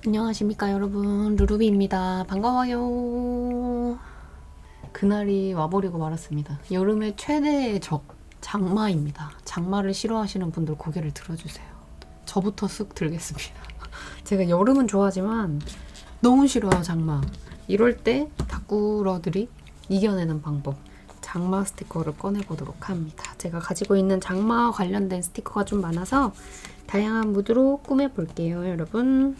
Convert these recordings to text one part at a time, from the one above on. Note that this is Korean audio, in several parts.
안녕하십니까 여러분, 루루비입니다. 반가워요. 그날이 와버리고 말았습니다. 여름의 최대의 적, 장마입니다. 장마를 싫어하시는 분들 고개를 들어주세요. 저부터 쓱 들겠습니다. 제가 여름은 좋아하지만 너무 싫어요, 장마. 이럴 때 다꾸러들이 이겨내는 방법, 장마 스티커를 꺼내보도록 합니다. 제가 가지고 있는 장마 관련된 스티커가 좀 많아서 다양한 무드로 꾸며볼게요, 여러분.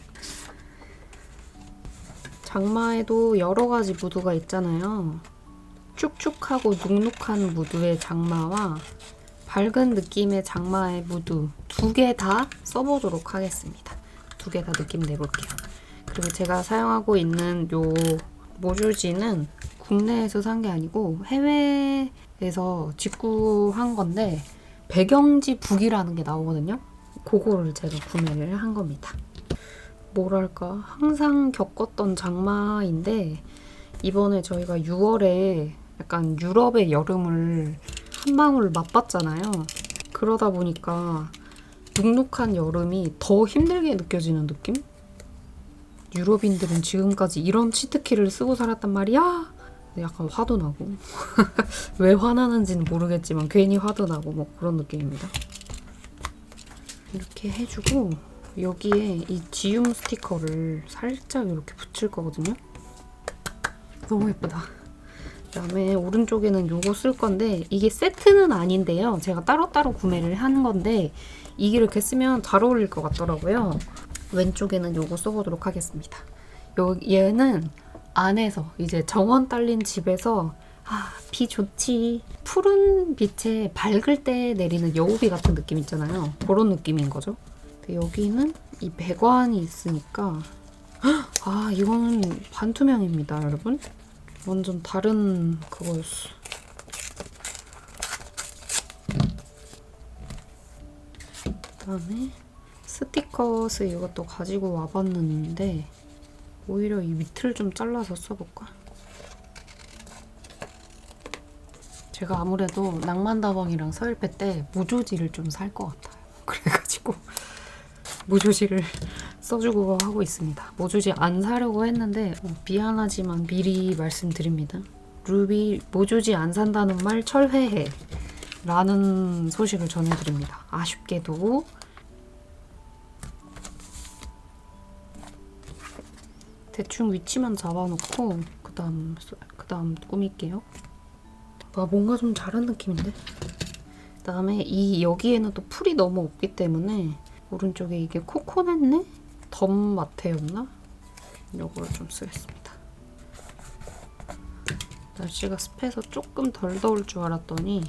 장마에도 여러 가지 무드가 있잖아요. 축축하고 눅눅한 무드의 장마와 밝은 느낌의 장마의 무드 두 개 다 써보도록 하겠습니다. 두 개 다 느낌 내볼게요. 그리고 제가 사용하고 있는 요 모주지는 국내에서 산 게 아니고 해외에서 직구한 건데 배경지 북이라는 게 나오거든요. 그거를 제가 구매를 한 겁니다. 뭐랄까 항상 겪었던 장마인데 이번에 저희가 6월에 약간 유럽의 여름을 한 방울 맛봤잖아요. 그러다 보니까 눅눅한 여름이 더 힘들게 느껴지는 느낌? 유럽인들은 지금까지 이런 치트키를 쓰고 살았단 말이야? 약간 화도 나고 왜 화나는지는 모르겠지만 괜히 화도 나고 뭐 그런 느낌입니다. 이렇게 해주고 여기에 이 지움 스티커를 살짝 이렇게 붙일 거거든요. 너무 예쁘다. 그다음에 오른쪽에는 요거 쓸 건데 이게 세트는 아닌데요. 제가 따로따로 구매를 한 건데 이게 이렇게 쓰면 잘 어울릴 것 같더라고요. 왼쪽에는 요거 써보도록 하겠습니다. 얘는 안에서 이제 정원 딸린 집에서 비 좋지. 푸른 빛에 밝을 때 내리는 여우비 같은 느낌 있잖아요. 그런 느낌인 거죠. 여기는 이 배관이 있으니까 이거는 반투명입니다, 여러분. 완전 다른 그거였어. 그다음에 스티커스 이것도 가지고 와봤는데 오히려 이 밑을 좀 잘라서 써볼까? 제가 아무래도 낭만다방이랑 서일패 때 무조지를 좀 살 것 같아요. 그래가지고 모조지를 써주고 하고 있습니다. 모조지 안 사려고 했는데 미안하지만 미리 말씀드립니다. 루비 모조지 안 산다는 말 철회해 라는 소식을 전해드립니다. 아쉽게도 대충 위치만 잡아놓고 그 다음 꾸밀게요. 뭔가 좀 잘한 느낌인데? 그 다음에 여기에는 또 풀이 너무 없기 때문에 오른쪽에 이게 코코넷네? 덤 마테였나? 이거를 좀 쓰겠습니다. 날씨가 습해서 조금 덜 더울 줄 알았더니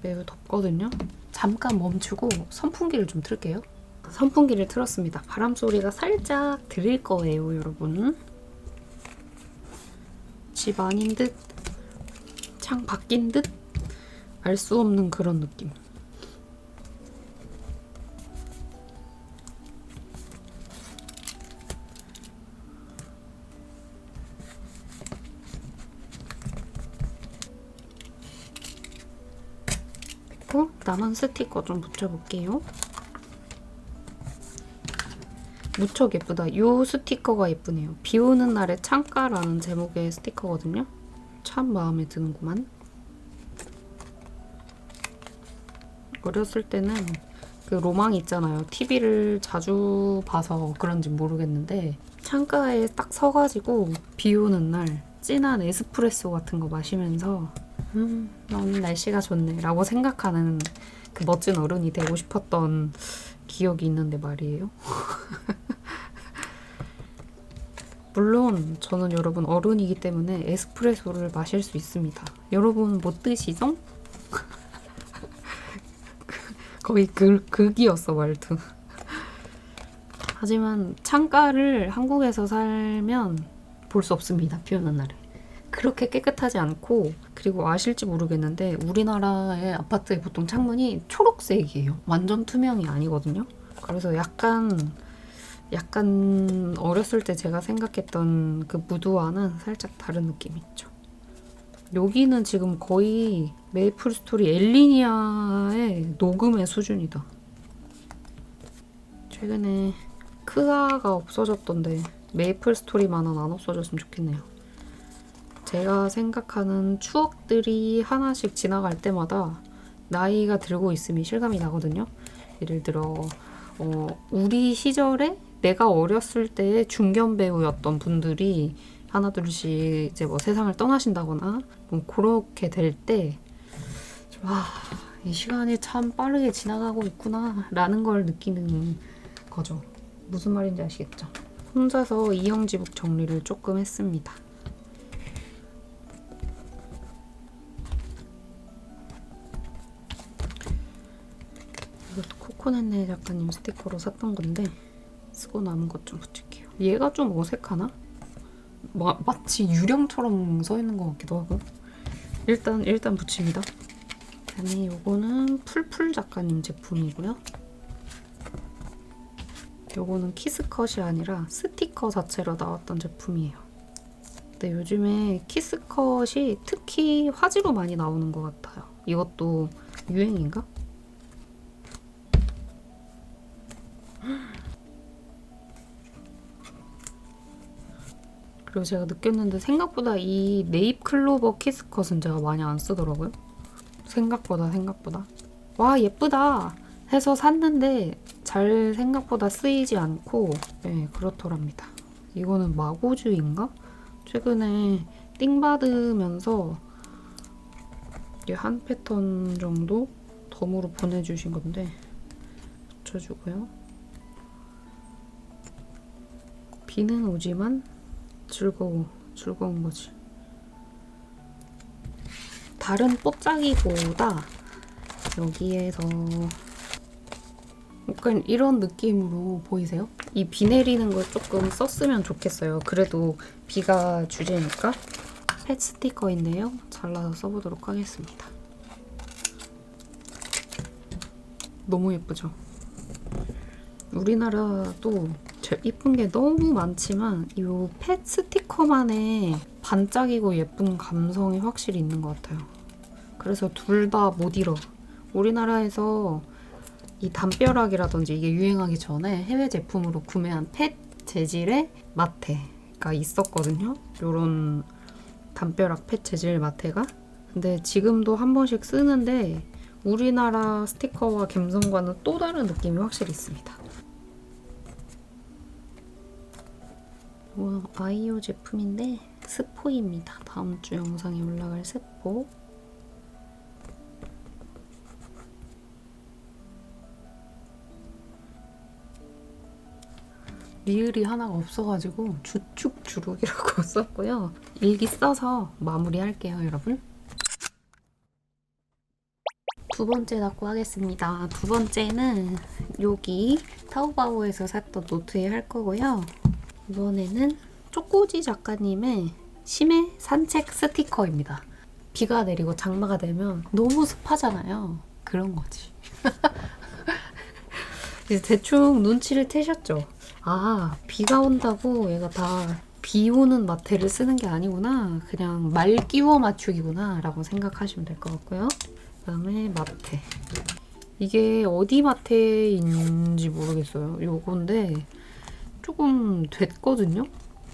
매우 덥거든요. 잠깐 멈추고 선풍기를 좀 틀게요. 선풍기를 틀었습니다. 바람 소리가 살짝 들릴 거예요, 여러분. 집 아닌 듯, 창 바뀐 듯, 알 수 없는 그런 느낌. 남은 스티커 좀 붙여볼게요. 무척 예쁘다. 이 스티커가 예쁘네요. 비 오는 날의 창가라는 제목의 스티커거든요. 참 마음에 드는구만. 어렸을 때는 그 로망이 있잖아요. TV를 자주 봐서 그런지 모르겠는데 창가에 딱 서가지고 비 오는 날 진한 에스프레소 같은 거 마시면서 오늘 날씨가 좋네 라고 생각하는 그 멋진 어른이 되고 싶었던 기억이 있는데 말이에요. 물론 저는 여러분 어른이기 때문에 에스프레소를 마실 수 있습니다. 여러분 못 드시죠? 거의 극이었어 말투. 하지만 창가를 한국에서 살면 볼 수 없습니다. 비 오는 날에. 그렇게 깨끗하지 않고, 그리고 아실지 모르겠는데 우리나라의 아파트의 보통 창문이 초록색이에요. 완전 투명이 아니거든요. 그래서 약간 어렸을 때 제가 생각했던 그 무드와는 살짝 다른 느낌이 있죠. 여기는 지금 거의 메이플 스토리 엘리니아의 녹음의 수준이다. 최근에 크아가 없어졌던데 메이플 스토리만은 안 없어졌으면 좋겠네요. 제가 생각하는 추억들이 하나씩 지나갈 때마다 나이가 들고 있음이 실감이 나거든요. 예를 들어 우리 시절에 내가 어렸을 때의 중견 배우였던 분들이 하나둘씩 이제 뭐 세상을 떠나신다거나 뭐 그렇게 될 때 와, 이 시간이 참 빠르게 지나가고 있구나 라는 걸 느끼는 거죠. 무슨 말인지 아시겠죠? 혼자서 이영지북 정리를 조금 했습니다. 이것도 코코넷네 작가님 스티커로 샀던 건데 쓰고 남은 것 좀 붙일게요. 얘가 좀 어색하나? 마치 유령처럼 써 있는 것 같기도 하고. 일단 붙입니다. 그다음에 요거는 풀풀 작가님 제품이고요. 요거는 키스컷이 아니라 스티커 자체로 나왔던 제품이에요. 근데 요즘에 키스컷이 특히 화지로 많이 나오는 것 같아요. 이것도 유행인가? 그리고 제가 느꼈는데 생각보다 이 네잎클로버 키스컷은 제가 많이 안 쓰더라고요. 생각보다. 와, 예쁘다 해서 샀는데 잘 생각보다 쓰이지 않고 네, 그렇더랍니다. 이거는 마고주인가? 최근에 띵 받으면서 이게 한 패턴 정도 덤으로 보내주신 건데 붙여주고요. 비는 오지만 즐거운 거지. 다른 뽀짝이보다 여기에서 약간 이런 느낌으로 보이세요? 이 비 내리는 걸 조금 썼으면 좋겠어요. 그래도 비가 주제니까. 펫 스티커인데요. 잘라서 써보도록 하겠습니다. 너무 예쁘죠? 우리나라도 이쁜 게 너무 많지만 이 펫 스티커만의 반짝이고 예쁜 감성이 확실히 있는 것 같아요. 그래서 둘 다 못 잃어. 우리나라에서 이 담벼락이라든지 이게 유행하기 전에 해외 제품으로 구매한 펫 재질의 마테가 있었거든요. 요런 담벼락 펫 재질 마테가. 근데 지금도 한 번씩 쓰는데 우리나라 스티커와 감성과는 또 다른 느낌이 확실히 있습니다. 이거 아이오 제품인데 스포입니다. 다음 주 영상에 올라갈 스포. 리을이 하나가 없어가지고 주축주룩이라고 썼고요. 일기 써서 마무리할게요, 여러분. 두 번째 닫고 하겠습니다. 두 번째는 여기 타오바오에서 샀던 노트에 할 거고요. 이번에는 쪼꼬지 작가님의 심해 산책 스티커입니다. 비가 내리고 장마가 되면 너무 습하잖아요. 그런 거지. 이제 대충 눈치를 채셨죠? 아, 비가 온다고 얘가 다 비 오는 마테를 쓰는 게 아니구나. 그냥 말 끼워 맞추기구나 라고 생각하시면 될 것 같고요. 그 다음에 마테. 이게 어디 마테인지 모르겠어요. 요건데 조금 됐거든요?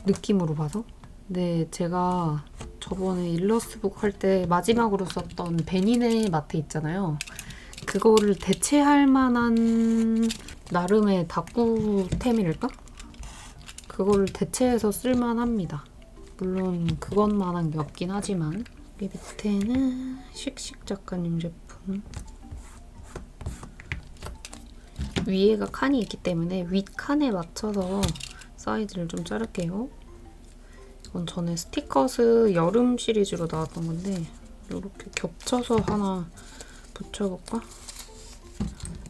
느낌으로 봐서. 근데 제가 저번에 일러스트북 할 때 마지막으로 썼던 베니네 마테 있잖아요. 그거를 대체할 만한 나름의 다꾸템이랄까? 그거를 대체해서 쓸만합니다. 물론 그것만한 게 없긴 하지만. 여기 밑에는 씩씩 작가님 제품. 위에가 칸이 있기 때문에 윗 칸에 맞춰서 사이즈를 좀 자를게요. 이건 전에 스티커스 여름 시리즈로 나왔던 건데 이렇게 겹쳐서 하나 붙여볼까?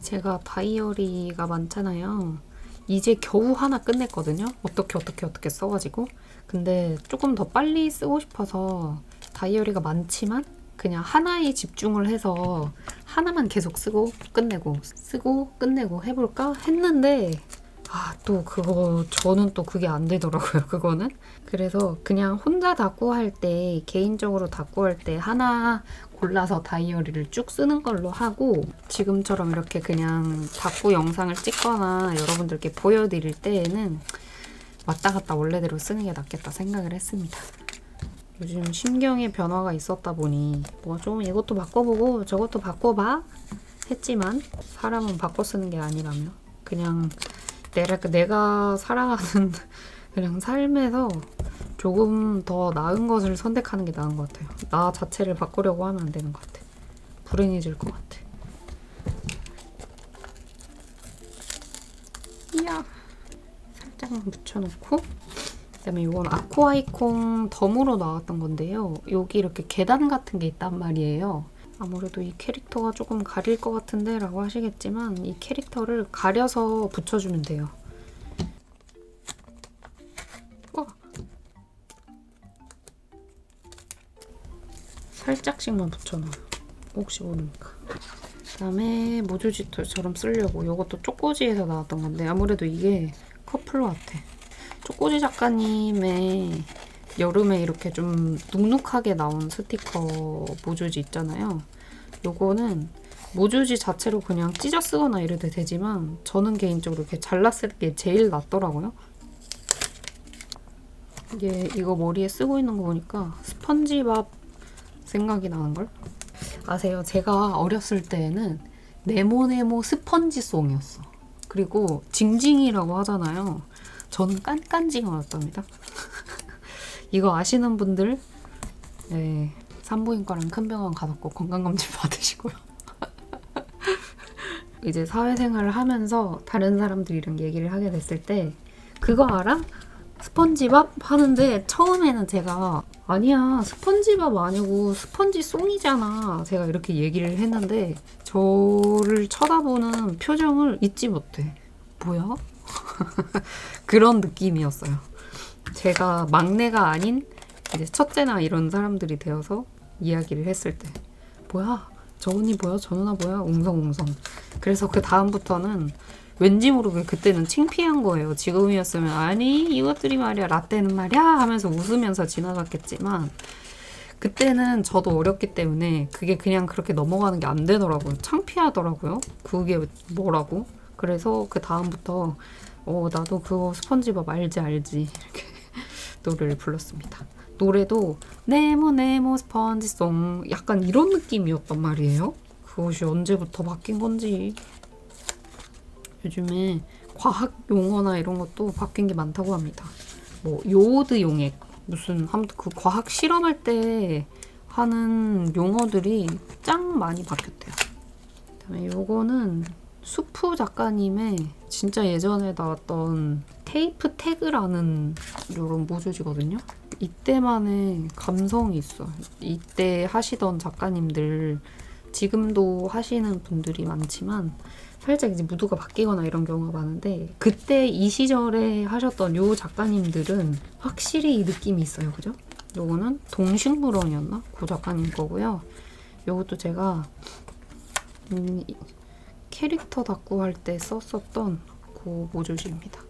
제가 다이어리가 많잖아요. 이제 겨우 하나 끝냈거든요. 어떻게 써가지고. 근데 조금 더 빨리 쓰고 싶어서 다이어리가 많지만 그냥 하나에 집중을 해서 하나만 계속 쓰고 끝내고 해볼까 했는데 아, 또 그거 저는 또 그게 안 되더라고요. 그거는. 그래서 그냥 혼자 닦고 할 때, 개인적으로 닦고 할 때 하나 골라서 다이어리를 쭉 쓰는 걸로 하고, 지금처럼 이렇게 그냥 닦고 영상을 찍거나 여러분들께 보여드릴 때에는 왔다 갔다 원래대로 쓰는 게 낫겠다 생각을 했습니다. 요즘 심경의 변화가 있었다 보니 뭐 좀 이것도 바꿔보고 저것도 바꿔봐 했지만, 사람은 바꿔 쓰는 게 아니라며 그냥 내가 살아가는 그냥 삶에서 조금 더 나은 것을 선택하는 게 나은 것 같아요. 나 자체를 바꾸려고 하면 안 되는 것 같아. 불행해질 것 같아. 이야, 살짝만 묻혀놓고, 그다음에 이건 아쿠아이콩 덤으로 나왔던 건데요. 여기 이렇게 계단 같은 게 있단 말이에요. 아무래도 이 캐릭터가 조금 가릴 것 같은데 라고 하시겠지만, 이 캐릭터를 가려서 붙여주면 돼요. 살짝씩만 붙여놔요. 혹시 모르니까. 그다음에 모조지토처럼 쓰려고 이것도 쪼꼬지에서 나왔던 건데, 아무래도 이게 커플로 같아. 쪼꼬지 작가님의 여름에 이렇게 좀 눅눅하게 나온 스티커 모조지 있잖아요. 요거는 모조지 자체로 그냥 찢어 쓰거나 이래도 되지만, 저는 개인적으로 이렇게 잘랐을 게 제일 낫더라고요. 이거 머리에 쓰고 있는 거 보니까 스펀지밥 생각이 나는걸? 아세요? 제가 어렸을 때에는 네모네모 스펀지송이었어. 그리고 징징이라고 하잖아요. 저는 깐깐징어였답니다. 이거 아시는 분들, 네, 산부인과랑 큰 병원 가서 꼭 건강검진 받으시고요. 이제 사회생활을 하면서 다른 사람들이랑 얘기를 하게 됐을 때, 그거 알아? 스펀지밥 하는데, 처음에는 제가 아니야, 스펀지밥 아니고 스펀지송이잖아, 제가 이렇게 얘기를 했는데, 저를 쳐다보는 표정을 잊지 못해. 뭐야? 그런 느낌이었어요. 제가 막내가 아닌 이제 첫째나 이런 사람들이 되어서 이야기를 했을 때, 뭐야, 저 언니 뭐야, 저 누나 뭐야, 웅성웅성. 그래서 그 다음부터는 왠지 모르게 그때는 창피한 거예요. 지금이었으면 아니 이것들이 말이야, 라떼는 말이야 하면서 웃으면서 지나갔겠지만, 그때는 저도 어렸기 때문에 그게 그냥 그렇게 넘어가는 게 안 되더라고요. 창피하더라고요. 그게 뭐라고. 그래서 그 다음부터 나도 그거 스펀지밥 알지 이렇게 노래를 불렀습니다. 노래도 네모 스펀지송 약간 이런 느낌이었단 말이에요. 그것이 언제부터 바뀐 건지. 요즘에 과학 용어나 이런 것도 바뀐 게 많다고 합니다. 뭐 요오드 용액, 무슨 아무튼 그 과학 실험할 때 하는 용어들이 짱 많이 바뀌었대요. 그다음에 요거는 수프 작가님의 진짜 예전에 나왔던 테이프 태그라는 요런 모조지거든요. 이때만의 감성이 있어. 이때 하시던 작가님들, 지금도 하시는 분들이 많지만 살짝 이제 무드가 바뀌거나 이런 경우가 많은데, 그때 이 시절에 하셨던 요 작가님들은 확실히 이 느낌이 있어요. 그죠? 요거는 동식물원이었나? 그 작가님 거고요. 요것도 제가 캐릭터 닦고 할 때 썼었던 그 모조지입니다.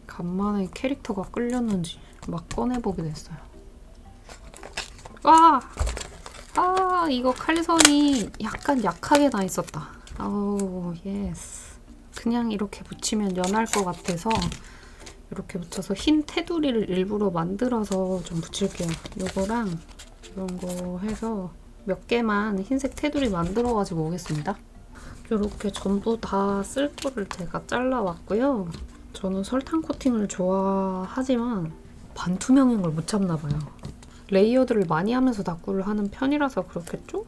간만에 캐릭터가 끌렸는지 막 꺼내보게 됐어요. 와! 이거 칼선이 약간 약하게 나 있었다. 예스. 그냥 이렇게 붙이면 연할 것 같아서 이렇게 붙여서 흰 테두리를 일부러 만들어서 좀 붙일게요. 요거랑 이런 거 해서 몇 개만 흰색 테두리 만들어가지고 오겠습니다. 이렇게 전부 다 쓸 거를 제가 잘라왔고요. 저는 설탕 코팅을 좋아하지만 반투명인 걸 못 참나 봐요. 레이어드를 많이 하면서 닦구를 하는 편이라서 그렇겠죠?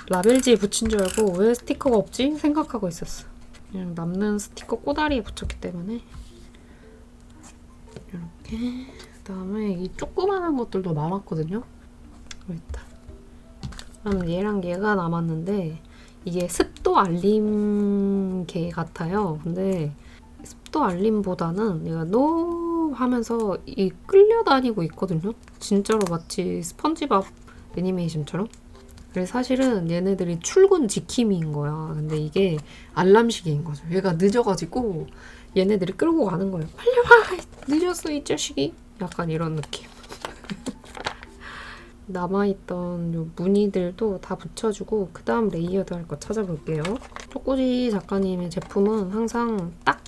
라벨지에 붙인 줄 알고 왜 스티커가 없지? 생각하고 있었어. 그냥 남는 스티커 꼬다리에 붙였기 때문에. 이렇게. 그다음에 이 조그만한 것들도 남았거든요. 여기 있다. 그럼 얘랑 얘가 남았는데, 이게 습도 알림개 같아요. 근데 습도 알림보다는 얘가 노 하면서 끌려다니고 있거든요. 진짜로 마치 스펀지밥 애니메이션처럼. 그래서 사실은 얘네들이 출근 지킴이인 거야. 근데 이게 알람시계인 거죠. 얘가 늦어가지고 얘네들이 끌고 가는 거예요. 빨리 와! 늦었어 이 자식이. 약간 이런 느낌. 남아있던 요 무늬들도 다 붙여주고 그 다음 레이어드 할 거 찾아볼게요. 쪼꼬지 작가님의 제품은 항상 딱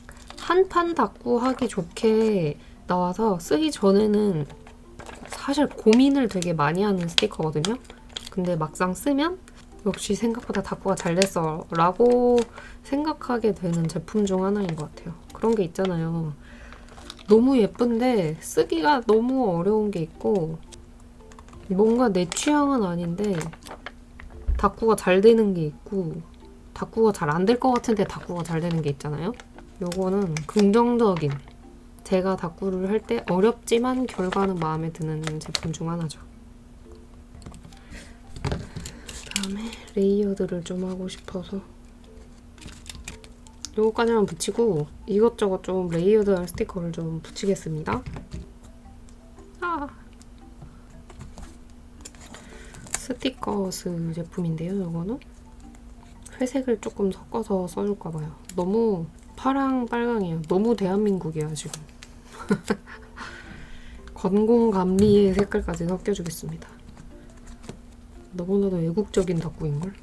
한 판 닦고 하기 좋게 나와서 쓰기 전에는 사실 고민을 되게 많이 하는 스티커거든요. 근데 막상 쓰면 역시 생각보다 닦고가 잘 됐어 라고 생각하게 되는 제품 중 하나인 것 같아요. 그런 게 있잖아요. 너무 예쁜데 쓰기가 너무 어려운 게 있고 뭔가 내 취향은 아닌데 닦고가 잘 되는 게 있고 닦고가 잘 안 될 것 같은데 닦고가 잘 되는 게 있잖아요. 요거는 긍정적인 제가 닦고를 할 때 어렵지만 결과는 마음에 드는 제품 중 하나죠. 그다음에 레이어드를 좀 하고 싶어서 요거까지만 붙이고 이것저것 좀 레이어드한 스티커를 좀 붙이겠습니다. 스티커스 제품인데요. 이거는 회색을 조금 섞어서 써줄까봐요. 너무 파랑 빨강이에요. 너무 대한민국이야 지금. 건공감리의 색깔까지 섞여주겠습니다. 너무나도 애국적인 덕구인걸?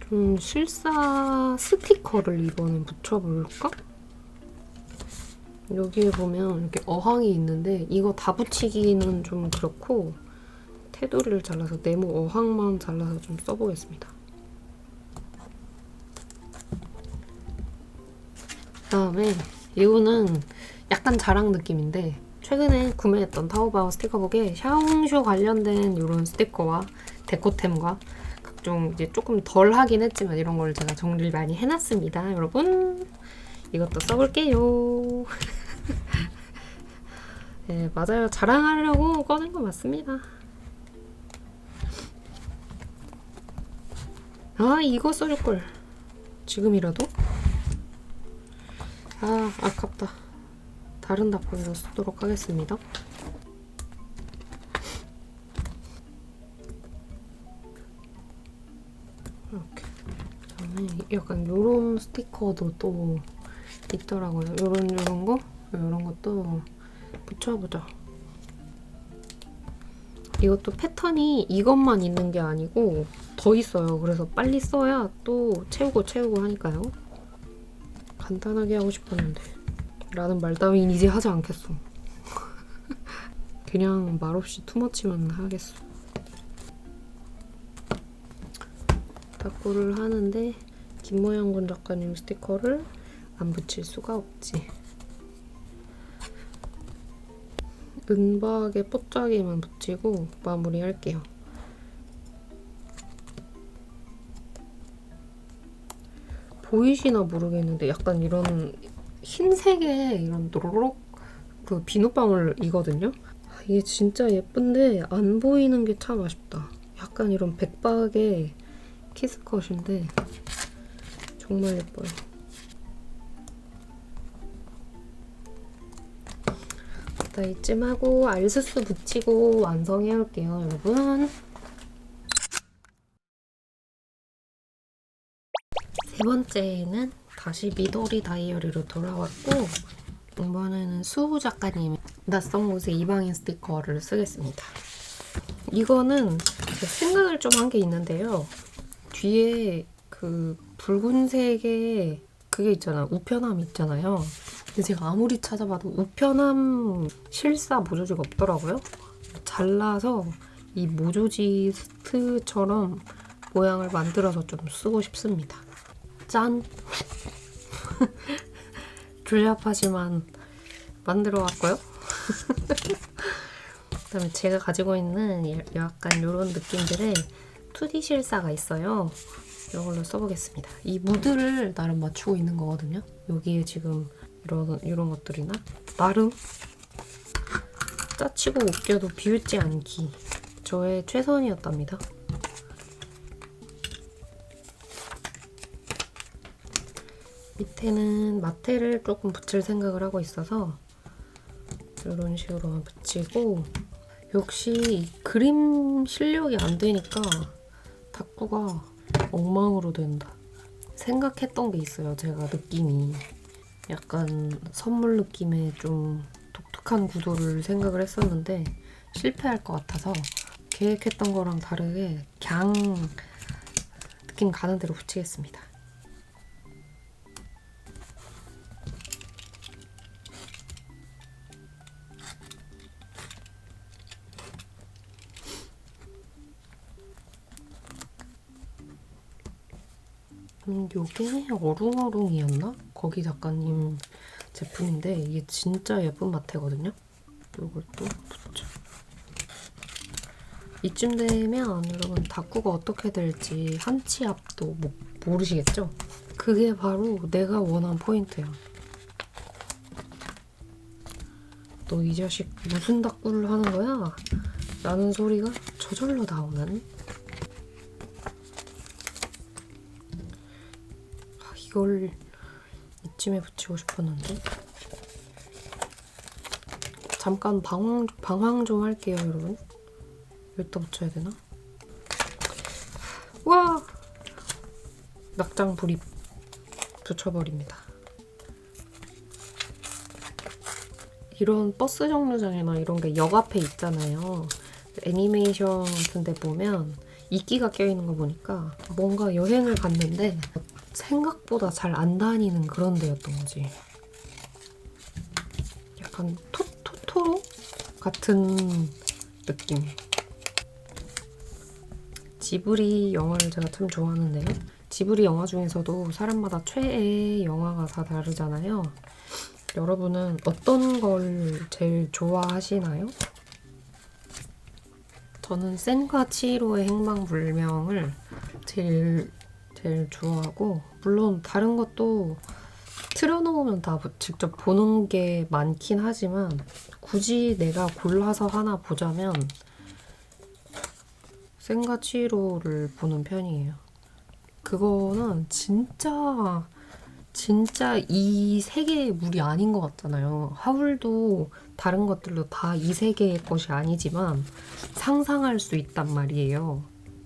좀 실사 스티커를 이번엔 붙여볼까? 여기에 보면 이렇게 어항이 있는데 이거 다 붙이기는 좀 그렇고 테두리를 잘라서 네모 어항만 잘라서 좀 써보겠습니다. 그다음에 이거는 약간 자랑 느낌인데 최근에 구매했던 타오바오 스티커북에 샤오홍쇼 관련된 이런 스티커와 데코템과 각종 이제 조금 덜 하긴 했지만 이런 걸 제가 정리를 많이 해놨습니다. 여러분 이것도 써볼게요. 네, 맞아요. 자랑하려고 꺼낸 거 맞습니다. 아, 이거 써줄걸. 지금이라도? 아, 아깝다. 다른 닭고기로 쓰도록 하겠습니다. 이렇게. 그다음에 약간 요런 스티커도 또 있더라고요. 요런 거? 요런 것도 붙여보자. 이것도 패턴이 이것만 있는 게 아니고 더 있어요. 그래서 빨리 써야 또 채우고 하니까요. 간단하게 하고 싶었는데 라는 말 따윈 이제 하지 않겠어. 그냥 말없이 투머치만 하겠어. 닭고를 하는데 김모양군 작가님 스티커를 안 붙일 수가 없지. 은박에 뽀짝이만 붙이고 마무리할게요. 보이시나 모르겠는데 약간 이런 흰색의 이런 노로록 그 비눗방울이거든요. 이게 진짜 예쁜데 안 보이는 게 참 아쉽다. 약간 이런 백박의 키스컷인데 정말 예뻐요. 자, 이쯤 하고 알수스 붙이고 완성해올게요, 여러분. 세 번째는 다시 미도리 다이어리로 돌아왔고 이번에는 수호 작가님의 낯선 곳의 이방인 스티커를 쓰겠습니다. 이거는 생각을 좀 한 게 있는데요. 뒤에 그 붉은색의 그게 있잖아. 우편함 있잖아요. 근데 제가 아무리 찾아봐도 우편함 실사 모조지가 없더라고요. 잘라서 이 모조지스트처럼 모양을 만들어서 좀 쓰고 싶습니다. 짠! 줄jap하지만 만들어 왔고요. 그다음에 제가 가지고 있는 약간 이런 느낌들의 2D 실사가 있어요. 이걸로 써보겠습니다. 이 무드를 나름 맞추고 있는 거거든요. 여기에 지금 이런 것들이나 나름 짜치고 웃겨도 비웃지 않기 저의 최선이었답니다. 밑에는 마테를 조금 붙일 생각을 하고 있어서 이런 식으로만 붙이고 역시 그림 실력이 안 되니까 닭구가 엉망으로 된다. 생각했던 게 있어요. 제가 느낌이 약간 선물 느낌의 좀 독특한 구도를 생각을 했었는데 실패할 것 같아서 계획했던 거랑 다르게 그냥 느낌 가는 대로 붙이겠습니다. 요게 어룽어룽이었나? 거기 작가님 제품인데 이게 진짜 예쁜 마테거든요. 요걸 또 붙여. 이쯤 되면 여러분 닭구가 어떻게 될지 한 치 앞도 모르시겠죠? 그게 바로 내가 원한 포인트야. 너 이 자식 무슨 닭구를 하는 거야? 라는 소리가 저절로 나오는. 이걸 이쯤에 붙이고 싶었는데. 잠깐 방황 좀 할게요, 여러분. 여기다 붙여야 되나? 와! 낙장 불입 붙여버립니다. 이런 버스 정류장이나 이런 게 역 앞에 있잖아요. 애니메이션 같은 데 보면 이끼가 껴있는 거 보니까 뭔가 여행을 갔는데 생각보다 잘 안 다니는 그런 데였던 거지. 약간 토토로 같은 느낌. 지브리 영화를 제가 참 좋아하는데요. 지브리 영화 중에서도 사람마다 최애의 영화가 다 다르잖아요. 여러분은 어떤 걸 제일 좋아하시나요? 저는 센과 치히로의 행방불명을 제일 좋아하고, 물론 다른 것도 틀어놓으면 다 직접 보는 게 많긴 하지만 굳이 내가 골라서 하나 보자면 센과 치히로를 보는 편이에요. 그거는 진짜 이 세계의 물이 아닌 것 같잖아요. 하울도 다른 것들도 다 이 세계의 것이 아니지만 상상할 수 있단 말이에요.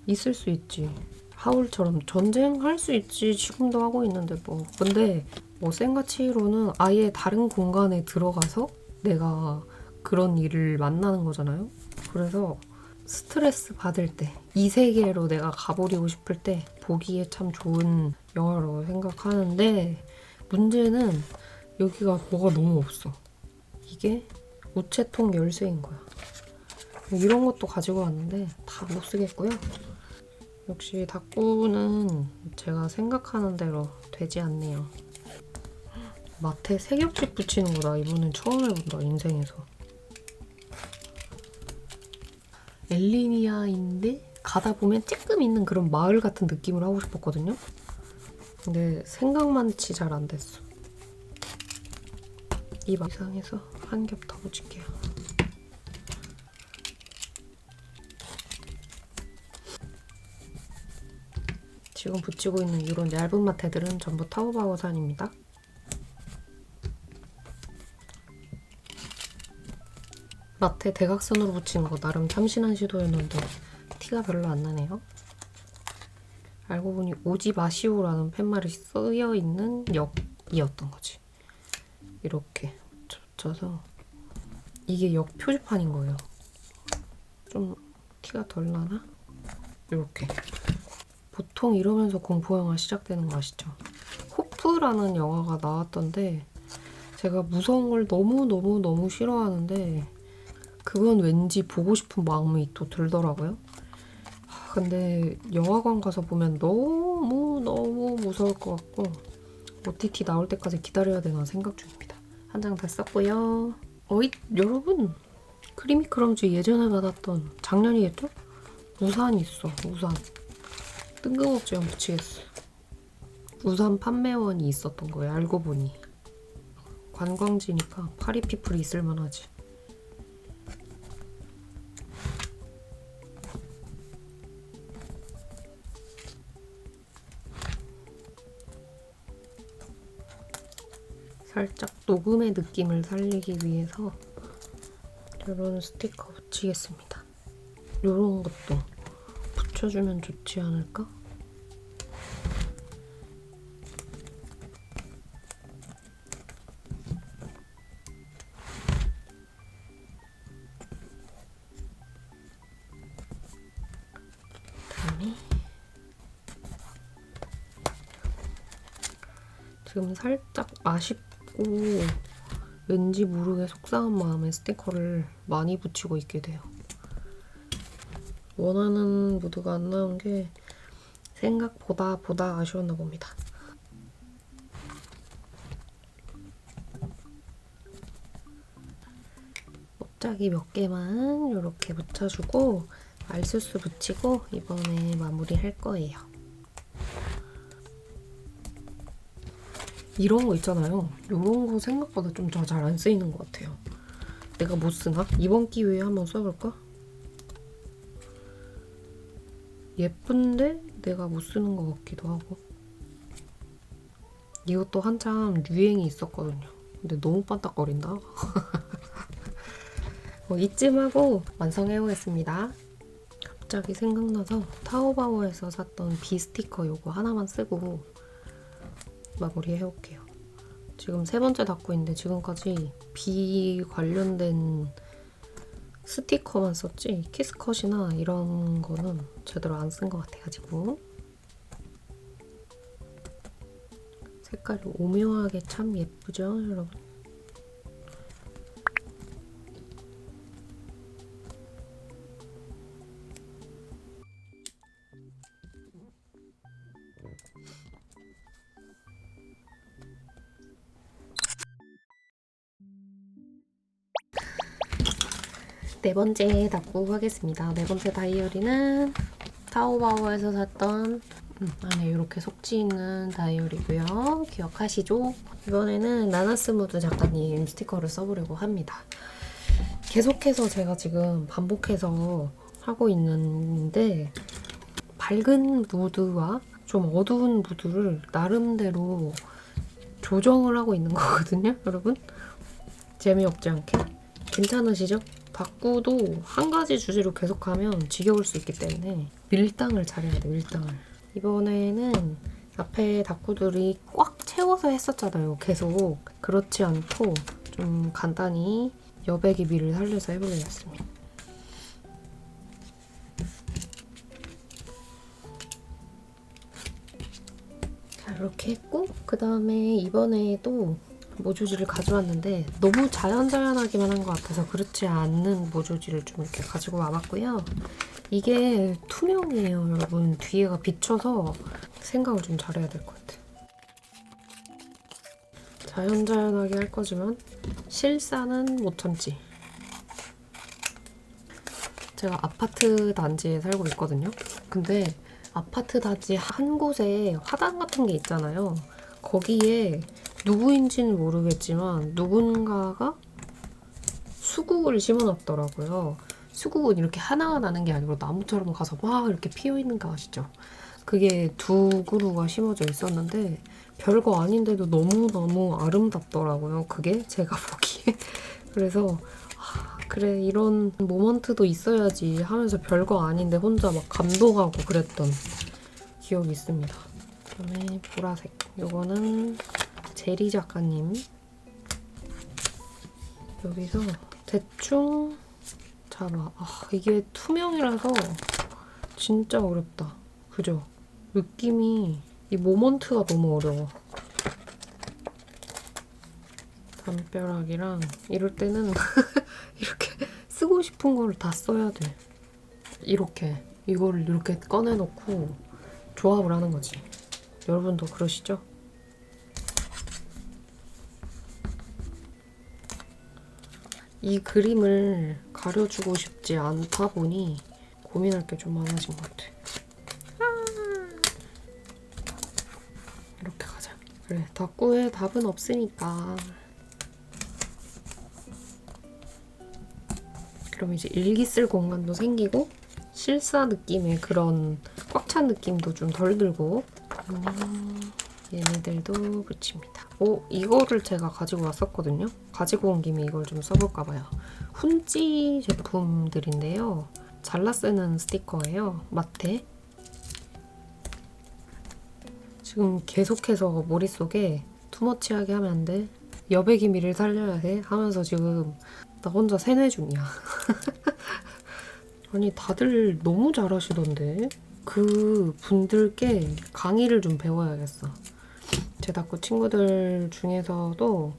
있을 수 있지. 하울처럼 전쟁할 수 있지. 지금도 하고 있는데 뭐. 근데 센과 치히로는 아예 다른 공간에 들어가서 내가 그런 일을 만나는 거잖아요. 그래서 스트레스 받을 때, 이 세계로 내가 가버리고 싶을 때 보기에 참 좋은 영화라고 생각하는데, 문제는 여기가 뭐가 너무 없어. 이게 우체통 열쇠인 거야. 이런 것도 가지고 왔는데 다 못 쓰겠고요. 역시 닭구는 제가 생각하는 대로 되지 않네요. 마테 색엽집 붙이는 거다. 이번엔 처음 해본다, 인생에서. 엘리니아인데 가다 보면 쬐끔 있는 그런 마을 같은 느낌을 하고 싶었거든요. 근데 생각만치 잘 안 됐어. 이 이상해서 한 겹 더 붙일게요. 지금 붙이고 있는 이런 얇은 마테들은 전부 타오바오산입니다. 마테 대각선으로 붙이는 거 나름 참신한 시도였는데 티가 별로 안 나네요. 알고 보니 오지 마시오라는 팻말이 쓰여있는 역이었던 거지. 이렇게 붙여서 이게 역 표지판인 거예요. 좀 티가 덜 나나? 이렇게. 보통 이러면서 공포영화 시작되는 거 아시죠? 호프라는 영화가 나왔던데 제가 무서운 걸 너무 싫어하는데 그건 왠지 보고 싶은 마음이 또 들더라고요. 근데 영화관 가서 보면 너무 무서울 것 같고 OTT 나올 때까지 기다려야 되나 생각 중입니다. 한 장 다 썼고요. 어이 여러분, 크리미크럼즈 예전에 받았던 작년이겠죠? 우산 있어. 우산 뜬금없이 안 붙이겠어. 우산 판매원이 있었던 거예요. 알고 보니 관광지니까 파리피플이 있을만하지. 살짝 녹음의 느낌을 살리기 위해서 이런 스티커 붙이겠습니다. 요런 것도 붙여주면 좋지 않을까? 그다음에 지금 살짝 아쉽고 왠지 모르게 속상한 마음에 스티커를 많이 붙이고 있게 돼요. 원하는 무드가 안 나온 게 생각보다 아쉬웠나 봅니다. 옷자기 몇 개만 이렇게 붙여주고 알수스 붙이고 이번에 마무리할 거예요. 이런 거 있잖아요. 이런 거 생각보다 좀 잘 안 쓰이는 것 같아요. 내가 못 쓰나? 이번 기회에 한번 써볼까? 예쁜데 내가 못 쓰는 것 같기도 하고. 이것도 한참 유행이 있었거든요. 근데 너무 반딱거린다. 이쯤 하고 완성해보겠습니다. 갑자기 생각나서 타오바오에서 샀던 비 스티커 요거 하나만 쓰고 마무리 해올게요. 지금 3번째 닫고 있는데 지금까지 비 관련된 스티커만 썼지 키스컷이나 이런 거는 제대로 안 쓴 것 같아가지고. 색깔이 오묘하게 참 예쁘죠, 여러분? 네 번째 닫고 하겠습니다. 네 번째 다이어리는 타오바오에서 샀던 안에 이렇게 속지 있는 다이어리고요. 기억하시죠? 이번에는 나나스무드 작가님 스티커를 써보려고 합니다. 계속해서 제가 지금 반복해서 하고 있는데 밝은 무드와 좀 어두운 무드를 나름대로 조정을 하고 있는 거거든요, 여러분? 재미없지 않게? 괜찮으시죠? 다꾸도 한 가지 주제로 계속하면 지겨울 수 있기 때문에 밀당을 잘해야 돼, 밀당을. 이번에는 앞에 다꾸들이 꽉 채워서 했었잖아요, 계속. 그렇지 않고 좀 간단히 여백의 미를 살려서 해보겠습니다. 자, 이렇게 했고 그 다음에 이번에도 모조지를 가져왔는데 너무 자연자연하기만 한 것 같아서 그렇지 않는 모조지를 좀 이렇게 가지고 와봤고요. 이게 투명이에요, 여러분. 뒤에가 비쳐서 생각을 좀 잘해야 될 것 같아요. 자연자연하게 할 거지만 실사는 못 참지. 제가 아파트 단지에 살고 있거든요. 근데 아파트 단지 한 곳에 화단 같은 게 있잖아요. 거기에 누구인지는 모르겠지만 누군가가 수국을 심어놨더라고요. 수국은 이렇게 하나가 나는 게 아니고 나무처럼 가서 막 이렇게 피어있는 거 아시죠? 그게 2그루가 심어져 있었는데 별거 아닌데도 너무너무 아름답더라고요. 그게 제가 보기에. 그래서 그래, 이런 모먼트도 있어야지 하면서 별거 아닌데 혼자 막 감동하고 그랬던 기억이 있습니다. 그다음에 보라색. 요거는 제리 작가님. 여기서 대충 잡아. 이게 투명이라서 진짜 어렵다. 그죠? 느낌이, 이 모먼트가 너무 어려워. 담벼락이랑 이럴 때는 이렇게 쓰고 싶은 거를 다 써야 돼. 이렇게 이거를 이렇게 꺼내놓고 조합을 하는 거지. 여러분도 그러시죠? 이 그림을 가려주고 싶지 않다 보니 고민할 게 좀 많아진 것 같아. 이렇게 가자. 그래, 덕구에 답은 없으니까. 그럼 이제 일기 쓸 공간도 생기고 실사 느낌의 그런 꽉 찬 느낌도 좀 덜 들고. 얘네들도 붙입니다. 이거를 제가 가지고 왔었거든요. 가지고 온 김에 이걸 좀 써볼까 봐요. 훈지 제품들인데요. 잘라 쓰는 스티커예요. 마테. 지금 계속해서 머릿속에 투머치하게 하면 안 돼. 여백 기미를 살려야 해 하면서 지금 나 혼자 세뇌 중이야. 아니 다들 너무 잘하시던데. 그 분들께 강의를 좀 배워야겠어. 제 닦고 친구들 중에서도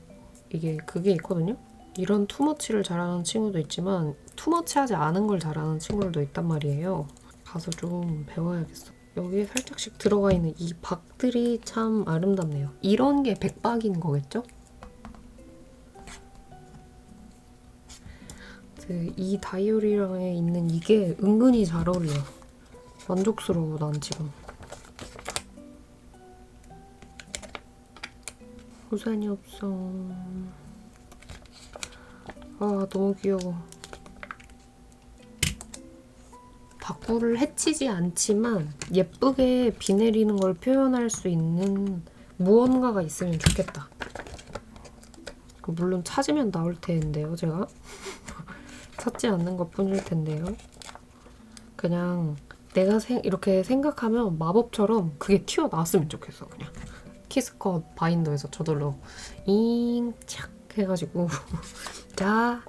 이게 그게 있거든요. 이런 투머치를 잘하는 친구도 있지만 투머치하지 않은 걸 잘하는 친구들도 있단 말이에요. 가서 좀 배워야겠어. 여기에 살짝씩 들어가 있는 이 박들이 참 아름답네요. 이런 게 백박인 거겠죠? 이 다이어리랑 있는 이게 은근히 잘 어울려. 만족스러워 난 지금. 우산이 없어. 아 너무 귀여워. 다꾸를 해치지 않지만 예쁘게 비 내리는 걸 표현할 수 있는 무언가가 있으면 좋겠다. 물론 찾으면 나올 텐데요, 제가. 찾지 않는 것 뿐일 텐데요. 그냥 내가 이렇게 생각하면 마법처럼 그게 튀어나왔으면 좋겠어, 그냥. 키스컷 바인더에서 저절로 잉착 해가지고 자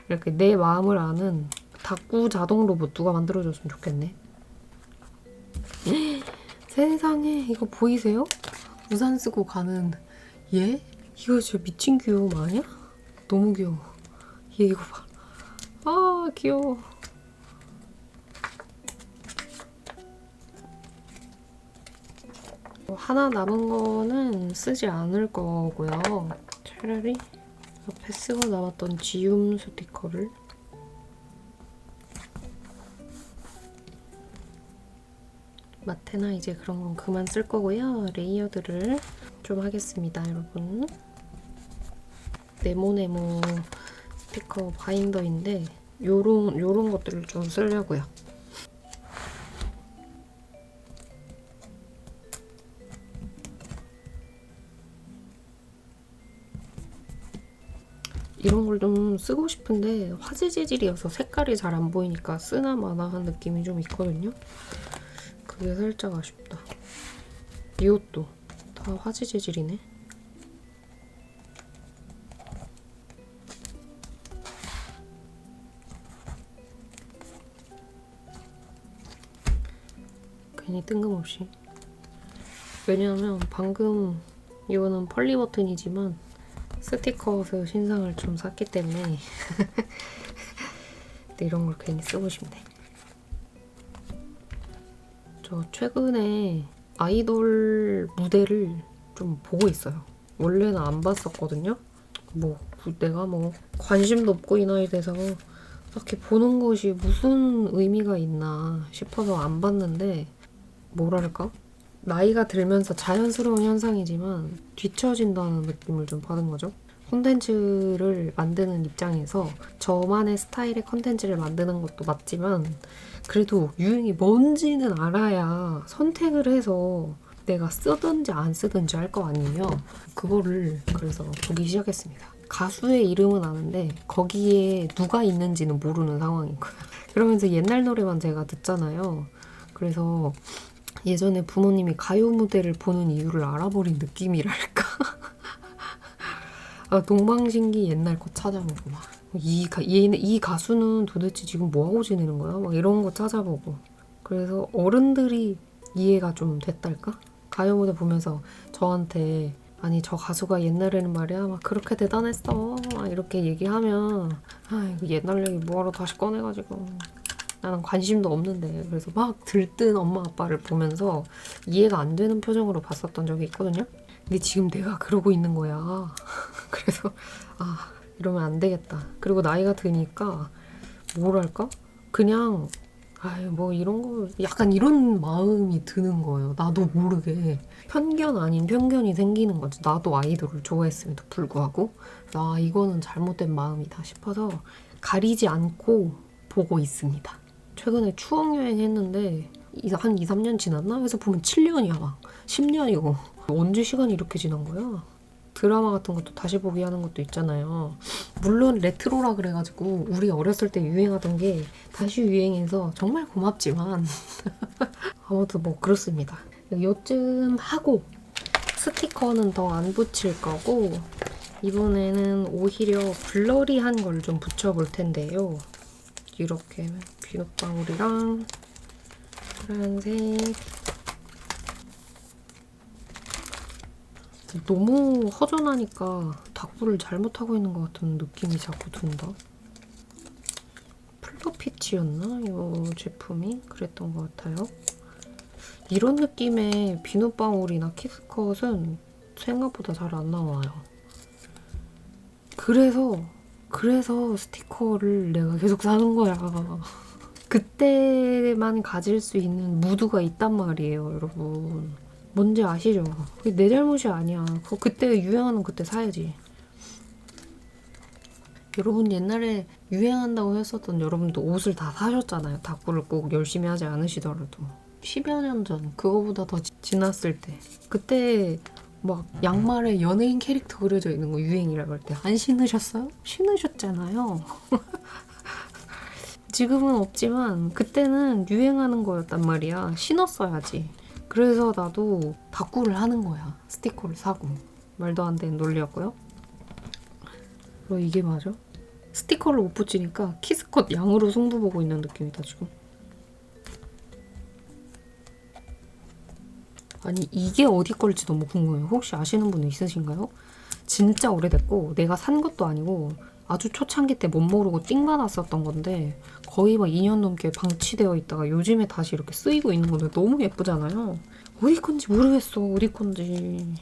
이렇게 내 마음을 아는 다꾸 자동 로봇 누가 만들어줬으면 좋겠네. 세상에 이거 보이세요? 우산 쓰고 가는 얘? 이거 진짜 미친 귀여움 아니야? 너무 귀여워. 얘 이거 봐. 아 귀여워. 하나 남은 거는 쓰지 않을 거고요. 차라리 옆에 쓰고 남았던 지움 스티커를 마테나 이제 그런 건 그만 쓸 거고요. 레이어드를 좀 하겠습니다, 여러분. 네모네모 스티커 바인더인데 요런 것들을 좀 쓰려고요. 이런 걸 좀 쓰고 싶은데 화재 재질이어서 색깔이 잘 안 보이니까 쓰나 마나 한 느낌이 좀 있거든요. 그게 살짝 아쉽다. 이것도 다 화재 재질이네. 괜히 뜬금없이. 왜냐하면 방금 이거는 펄리 버튼이지만 스티커에서 신상을 좀 샀기 때문에 근데 이런 걸 괜히 쓰고 싶네. 저 최근에 아이돌 무대를 좀 보고 있어요. 원래는 안 봤었거든요. 내가 관심도 없고 이 나이 돼서 이렇게 보는 것이 무슨 의미가 있나 싶어서 안 봤는데 뭐랄까? 나이가 들면서 자연스러운 현상이지만 뒤처진다는 느낌을 좀 받은 거죠. 콘텐츠를 만드는 입장에서 저만의 스타일의 콘텐츠를 만드는 것도 맞지만 그래도 유행이 뭔지는 알아야 선택을 해서 내가 쓰든지 안 쓰든지 할 거 아니에요. 그거를 그래서 보기 시작했습니다. 가수의 이름은 아는데 거기에 누가 있는지는 모르는 상황인 거야. 그러면서 옛날 노래만 제가 듣잖아요. 그래서 예전에 부모님이 가요 무대를 보는 이유를 알아버린 느낌이랄까? 동방신기 옛날 거 찾아보고 막 이 가수는 도대체 지금 뭐하고 지내는 거야? 막 이런 거 찾아보고 그래서 어른들이 이해가 좀 됐달까? 가요 무대 보면서 저한테 아니 저 가수가 옛날에는 말이야 막 그렇게 대단했어 막 이렇게 얘기하면 이거 옛날 얘기 뭐하러 다시 꺼내가지고 나는 관심도 없는데 그래서 막 들뜬 엄마 아빠를 보면서 이해가 안 되는 표정으로 봤었던 적이 있거든요. 근데 지금 내가 그러고 있는 거야. 그래서 이러면 안 되겠다. 그리고 나이가 드니까 뭐랄까? 그냥 이런 거 약간 이런 마음이 드는 거예요. 나도 모르게 편견 아닌 편견이 생기는 거지. 나도 아이돌을 좋아했음에도 불구하고 이거는 잘못된 마음이다 싶어서 가리지 않고 보고 있습니다. 최근에 추억여행 했는데 한 2, 3년 지났나? 해서 보면 7년이야 막 10년이고 언제 시간이 이렇게 지난 거야? 드라마 같은 것도 다시 보기 하는 것도 있잖아요. 물론 레트로라 그래가지고 우리 어렸을 때 유행하던 게 다시 유행해서 정말 고맙지만 아무튼 뭐 그렇습니다. 요쯤 하고 스티커는 더 안 붙일 거고 이번에는 오히려 블러리한 걸 좀 붙여볼 텐데요. 이렇게 비눗방울이랑 파란색 너무 허전하니까 닭불을 잘못하고 있는 것 같은 느낌이 자꾸 든다. 플러피치였나? 이 제품이? 그랬던 것 같아요. 이런 느낌의 비눗방울이나 키스컷은 생각보다 잘 안 나와요. 그래서 스티커를 내가 계속 사는 거야. 그때만 가질 수 있는 무드가 있단 말이에요, 여러분. 뭔지 아시죠? 그게 내 잘못이 아니야. 그때 유행하는 그때 사야지. 여러분 옛날에 유행한다고 했었던 여러분도 옷을 다 사셨잖아요. 닭불을 꼭 열심히 하지 않으시더라도. 10여 년 전, 그거보다 더 지났을 때. 그때 막 양말에 연예인 캐릭터 그려져 있는 거 유행이라고 할 때 안 신으셨어요? 신으셨잖아요. 지금은 없지만 그때는 유행하는 거였단 말이야. 신었어야지. 그래서 나도 닭구를 하는 거야. 스티커를 사고. 말도 안 되는 논리였고요. 이게 맞아? 스티커를 못 붙이니까 키스컷 양으로 승부 보고 있는 느낌이다 지금. 아니 이게 어디 걸지 너무 궁금해요. 혹시 아시는 분 있으신가요? 진짜 오래됐고 내가 산 것도 아니고 아주 초창기 때 못 모르고 띵 받았었던 건데 거의 막 2년 넘게 방치되어 있다가 요즘에 다시 이렇게 쓰이고 있는 건데 너무 예쁘잖아요. 어디 건지 모르겠어. 어디 건지.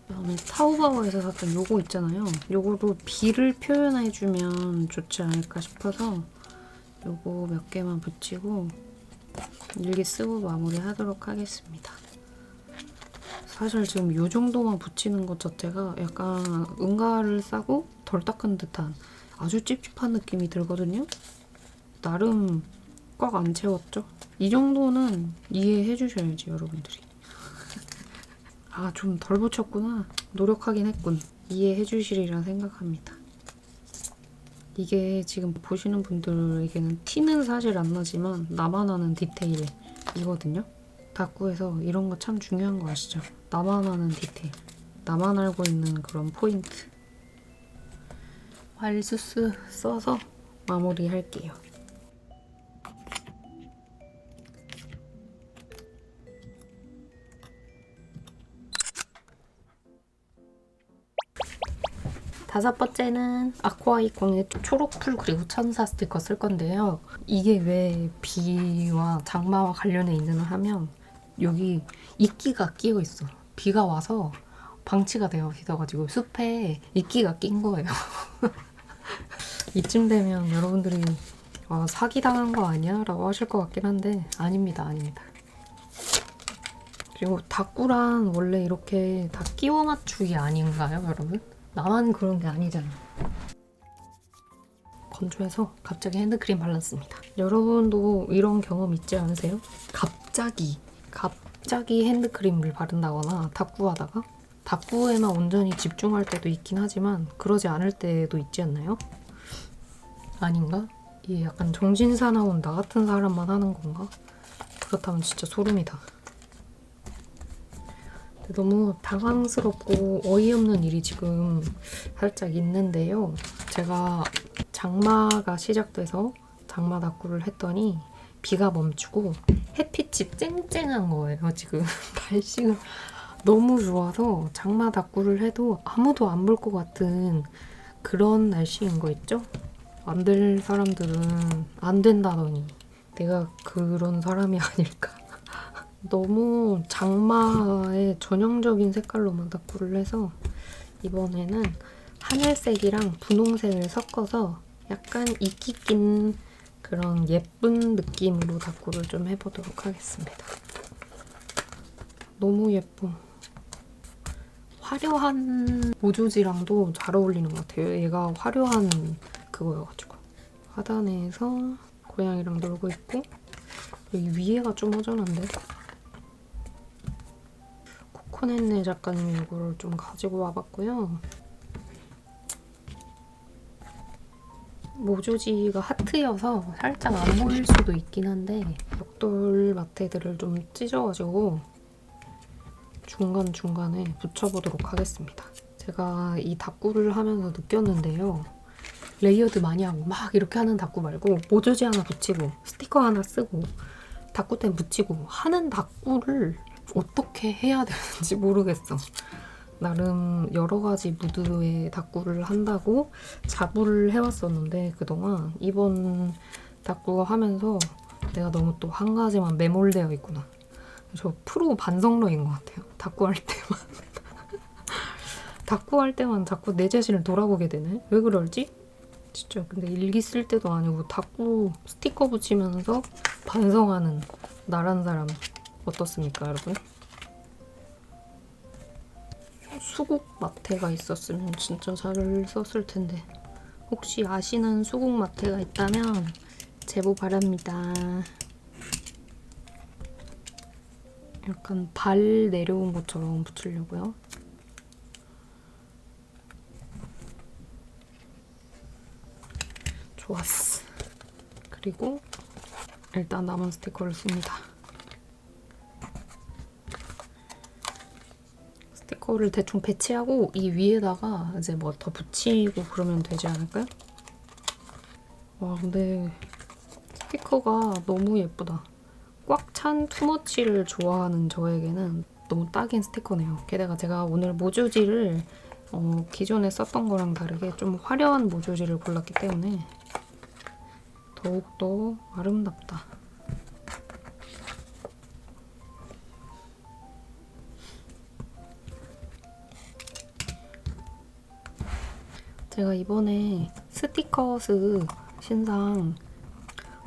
저는 타오바오에서 샀던 요거 있잖아요. 요거로 비를 표현해주면 좋지 않을까 싶어서 요거 몇 개만 붙이고 일기 쓰고 마무리하도록 하겠습니다. 사실 지금 요 정도만 붙이는 것 자체가 약간 응가를 싸고 덜 닦은 듯한 아주 찝찝한 느낌이 들거든요. 나름 꽉 안 채웠죠? 이 정도는 이해해 주셔야지 여러분들이. 아, 좀 덜 붙였구나. 노력하긴 했군. 이해해 주시리라 생각합니다. 이게 지금 보시는 분들에게는 티는 사실 안 나지만 나만 아는 디테일이거든요. 닭구에서 이런 거 참 중요한 거 아시죠? 나만 아는 디테일. 나만 알고 있는 그런 포인트. 활수스 써서 마무리할게요. 다섯 번째는 아쿠아이콘의 초록풀 그리고 천사 스티커 쓸 건데요. 이게 왜 비와 장마와 관련해 있느냐 하면 여기 이끼가 끼어 있어. 비가 와서 방치가 되어 있어가지고 숲에 이끼가 낀 거예요. 이쯤 되면 여러분들이 사기당한 거 아니야? 라고 하실 것 같긴 한데 아닙니다. 그리고 닭구란 원래 이렇게 다 끼워 맞추기 아닌가요, 여러분? 나만 그런 게 아니잖아. 건조해서 갑자기 핸드크림 발랐습니다. 여러분도 이런 경험 있지 않으세요? 갑자기 핸드크림을 바른다거나 닭구하다가 닭구에만 온전히 집중할 때도 있긴 하지만 그러지 않을 때도 있지 않나요? 아닌가? 이게 약간 정신사나운 나 같은 사람만 하는 건가? 그렇다면 진짜 소름이다. 너무 당황스럽고 어이없는 일이 지금 살짝 있는데요. 제가 장마가 시작돼서 장마 닭구를 했더니 비가 멈추고 햇빛이 쨍쨍한 거예요. 지금 날씨가 너무 좋아서 장마 닭구를 해도 아무도 안 볼 것 같은 그런 날씨인 거 있죠? 안 될 사람들은 안 된다더니 내가 그런 사람이 아닐까. 너무 장마의 전형적인 색깔로만 닭구를 해서 이번에는 하늘색이랑 분홍색을 섞어서 약간 이끼 낀 그런 예쁜 느낌으로 닭구를 좀 해보도록 하겠습니다. 너무 예뻐. 화려한 모조지랑도 잘 어울리는 것 같아요. 얘가 화려한 그거여가지고. 하단에서 고양이랑 놀고 있고, 여기 위에가 좀 허전한데? 코코넷네 작가님이 이거를 좀 가지고 와봤고요. 모조지가 하트여서 살짝 안 보일 수도 있긴 한데 벽돌 마테들을 좀 찢어가지고 중간중간에 붙여보도록 하겠습니다. 제가 이 다꾸를 하면서 느꼈는데요. 레이어드 많이 하고 막 이렇게 하는 다꾸 말고 모조지 하나 붙이고 스티커 하나 쓰고 다꾸템 붙이고 하는 다꾸를 어떻게 해야 되는지 모르겠어. 나름 여러 가지 무드의 다꾸를 한다고 자부를 해왔었는데 그동안 이번 다꾸 하면서 내가 너무 또 한 가지만 매몰되어 있구나. 저 프로 반성러인 것 같아요. 다꾸 할 때만. 다꾸 할 때만 자꾸 내 자신을 돌아보게 되네. 왜 그럴지? 진짜 근데 일기 쓸 때도 아니고 다꾸 스티커 붙이면서 반성하는 나란 사람 어떻습니까, 여러분? 수국 마테가 있었으면 진짜 잘 썼을 텐데. 혹시 아시는 수국 마테가 있다면 제보 바랍니다. 약간 발 내려온 것처럼 붙이려고요. 좋았어. 그리고 일단 남은 스티커를 씁니다. 스티커를 대충 배치하고 이 위에다가 이제 뭐 더 붙이고 그러면 되지 않을까요? 와, 근데 스티커가 너무 예쁘다. 꽉 찬 투머치를 좋아하는 저에게는 너무 딱인 스티커네요. 게다가 제가 오늘 모조지를 기존에 썼던 거랑 다르게 좀 화려한 모조지를 골랐기 때문에 더욱더 아름답다. 제가 이번에 스티커스 신상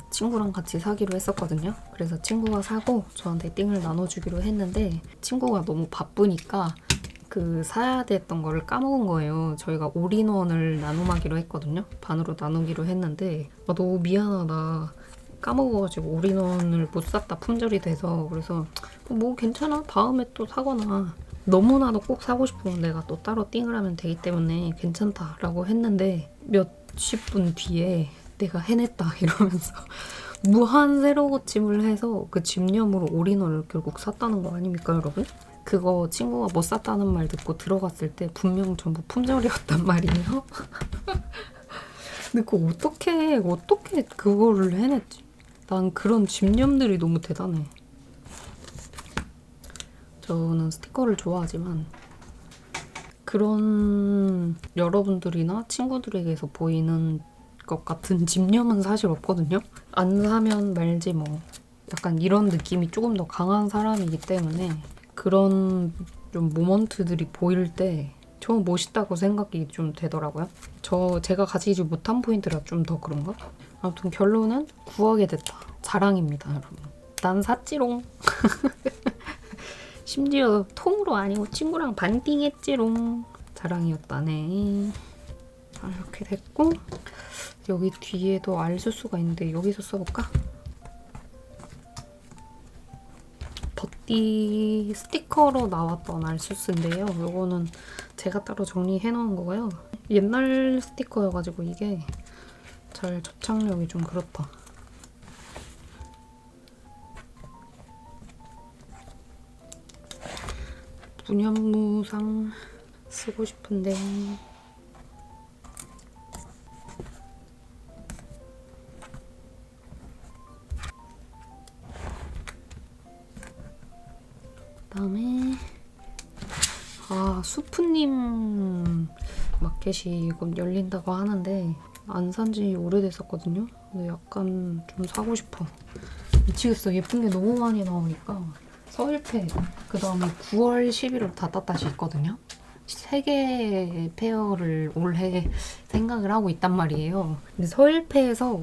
친구랑 같이 사기로 했었거든요. 그래서 친구가 사고 저한테 띵을 나눠주기로 했는데 친구가 너무 바쁘니까 그 사야 됐던 거를 까먹은 거예요. 저희가 올인원을 나눔하기로 했거든요. 반으로 나누기로 했는데 너무 미안하다. 까먹어가지고 올인원을 못 샀다 품절이 돼서. 그래서 뭐 괜찮아. 다음에 또 사거나 너무나도 꼭 사고 싶으면 내가 또 따로 띵을 하면 되기 때문에 괜찮다라고 했는데 몇십 분 뒤에 내가 해냈다 이러면서 무한 새로 고침을 해서 그 집념으로 올인원을 결국 샀다는 거 아닙니까, 여러분? 그거 친구가 못 샀다는 말 듣고 들어갔을 때 분명 전부 품절이었단 말이에요. 근데 그거 어떻게 그거를 해냈지? 난 그런 집념들이 너무 대단해. 저는 스티커를 좋아하지만 그런 여러분들이나 친구들에게서 보이는 것 같은 집념은 사실 없거든요. 안 사면 말지 뭐. 약간 이런 느낌이 조금 더 강한 사람이기 때문에 그런 좀 모먼트들이 보일 때 저 멋있다고 생각이 좀 되더라고요. 제가 가지지 못한 포인트라 좀 더 그런가? 아무튼 결론은 구하게 됐다. 자랑입니다, 여러분. 난 샀지롱. 심지어 통으로 아니고 친구랑 반띵했지롱. 자랑이었다네. 이렇게 됐고 여기 뒤에도 알수수가 있는데 여기서 써볼까? 버띠 스티커로 나왔던 알수스인데요. 이거는 제가 따로 정리해 놓은 거고요. 옛날 스티커여가지고 이게 잘 접착력이 좀 그렇다. 무념무상 쓰고 싶은데 그다음에 수프님 마켓이 곧 열린다고 하는데 안 산지 오래됐었거든요. 근데 약간 좀 사고 싶어. 미치겠어. 예쁜 게 너무 많이 나오니까. 서일페, 그 다음에 9월, 11월 다 땄다시 있거든요. 3개의 페어를 올해 생각을 하고 있단 말이에요. 근데 서일페에서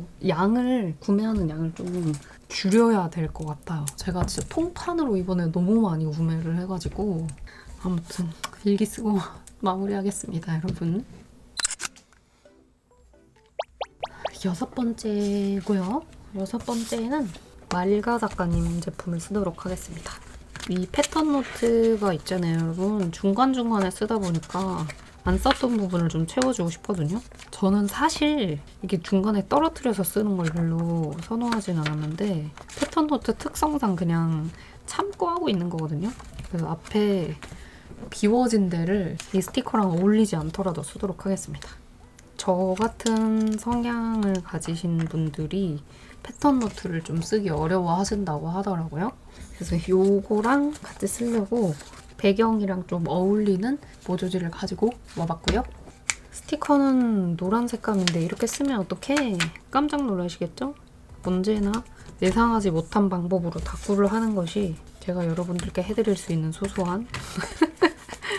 구매하는 양을 좀 줄여야 될 것 같아요. 제가 진짜 통판으로 이번에 너무 많이 구매를 해가지고 아무튼 일기 쓰고 마무리하겠습니다, 여러분. 6번째고요. 여섯 번째는 말가 작가님 제품을 쓰도록 하겠습니다. 이 패턴 노트가 있잖아요, 여러분. 중간중간에 쓰다 보니까 안 썼던 부분을 좀 채워주고 싶거든요. 저는 사실 이게 중간에 떨어뜨려서 쓰는 걸 별로 선호하진 않았는데 패턴 노트 특성상 그냥 참고 하고 있는 거거든요. 그래서 앞에 비워진 데를 이 스티커랑 어울리지 않더라도 쓰도록 하겠습니다. 저 같은 성향을 가지신 분들이 패턴 노트를 좀 쓰기 어려워 하신다고 하더라고요. 그래서 요거랑 같이 쓰려고 배경이랑 좀 어울리는 모조지를 가지고 와봤고요. 스티커는 노란 색감인데 이렇게 쓰면 어떡해? 깜짝 놀라시겠죠? 언제나 예상하지 못한 방법으로 다꾸를 하는 것이 제가 여러분들께 해드릴 수 있는 소소한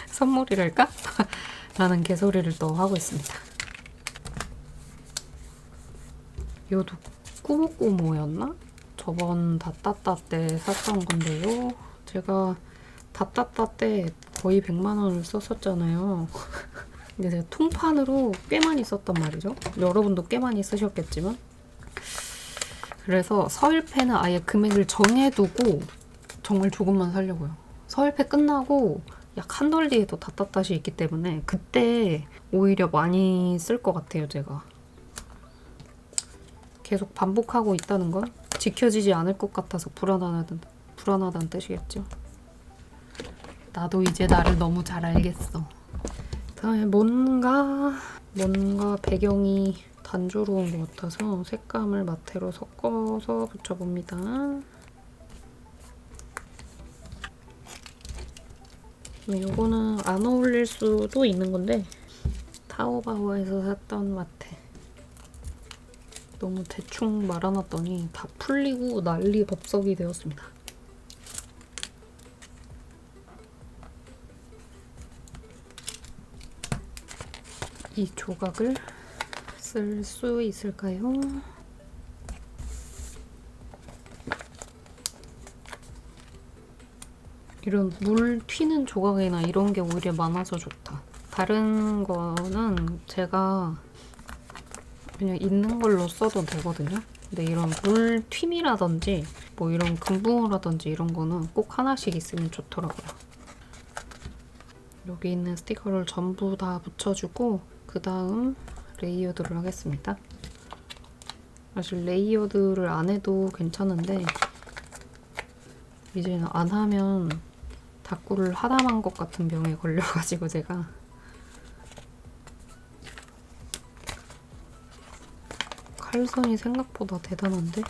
선물이랄까? 라는 개소리를 또 하고 있습니다. 요도 꾸모꾸모였나? 저번 다따따 때 샀던 건데요. 제가 다따따 때 거의 100만 원을 썼었잖아요. 근데 제가 통판으로 꽤 많이 썼단 말이죠. 여러분도 꽤 많이 쓰셨겠지만. 그래서 서일패는 아예 금액을 정해두고 정말 조금만 사려고요. 서일패 끝나고 약 한 달 뒤에도 다따따시 있기 때문에 그때 오히려 많이 쓸 것 같아요, 제가. 계속 반복하고 있다는 건 지켜지지 않을 것 같아서 불안하다는 뜻이겠죠. 나도 이제 나를 너무 잘 알겠어. 그다음에 뭔가 배경이 단조로운 것 같아서 색감을 마테로 섞어서 붙여봅니다. 이거는 안 어울릴 수도 있는 건데 타오바오에서 샀던 마테. 너무 대충 말아놨더니 다 풀리고 난리 법석이 되었습니다. 이 조각을 쓸 수 있을까요? 이런 물 튀는 조각이나 이런 게 오히려 많아서 좋다. 다른 거는 제가 그냥 있는 걸로 써도 되거든요. 근데 이런 물 튀미라든지 뭐 이런 금붕어라든지 이런 거는 꼭 하나씩 있으면 좋더라고요. 여기 있는 스티커를 전부 다 붙여주고 그 다음 레이어드를 하겠습니다. 사실 레이어드를 안 해도 괜찮은데 이제는 안 하면 다꾸를 하다만 것 같은 병에 걸려가지고 제가 칼선이 생각보다 대단한데?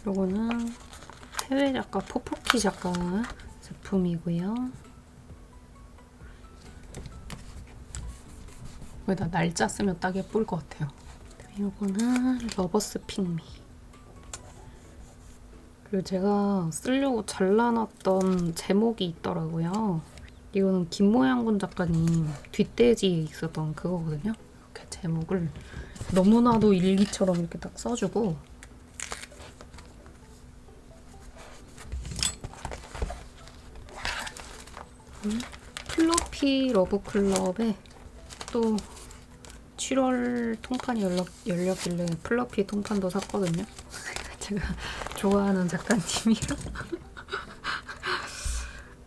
요거는 해외 작가 포포키 작가 제품이고요. 여기다 날짜 쓰면 딱 예쁠 것 같아요. 요거는 러버스 핑미. 그리고 제가 쓰려고 잘라놨던 제목이 있더라고요. 이거는 김모양군 작가님 뒷돼지에 있었던 그거거든요. 이렇게 제목을 너무나도 일기처럼 이렇게 딱 써주고 플러피 러브클럽에 또 7월 통판이 열렸길래 플러피 통판도 샀거든요. 제가 좋아하는 작가님이라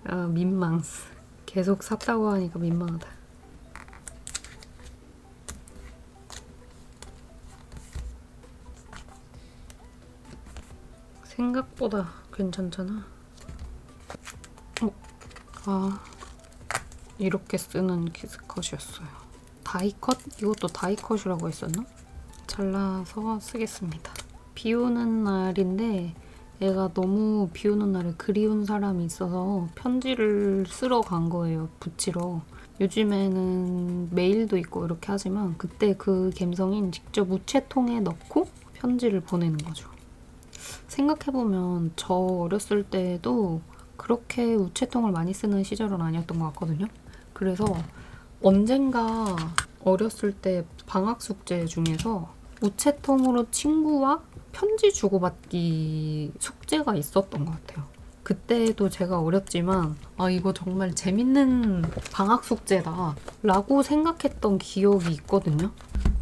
아, 민망스. 계속 샀다고 하니까 민망하다. 생각보다 괜찮잖아. 이렇게 쓰는 키스컷이었어요. 다이컷? 이것도 다이컷이라고 했었나? 잘라서 쓰겠습니다. 비 오는 날인데 얘가 너무 비 오는 날에 그리운 사람이 있어서 편지를 쓰러 간 거예요. 붙이러. 요즘에는 메일도 있고 이렇게 하지만 그때 그 감성인 직접 우체통에 넣고 편지를 보내는 거죠. 생각해보면 저 어렸을 때도 그렇게 우체통을 많이 쓰는 시절은 아니었던 것 같거든요. 그래서 언젠가 어렸을 때 방학 숙제 중에서 우체통으로 친구와 편지 주고받기 숙제가 있었던 것 같아요. 그때도 제가 어렸지만 아 이거 정말 재밌는 방학 숙제다 라고 생각했던 기억이 있거든요.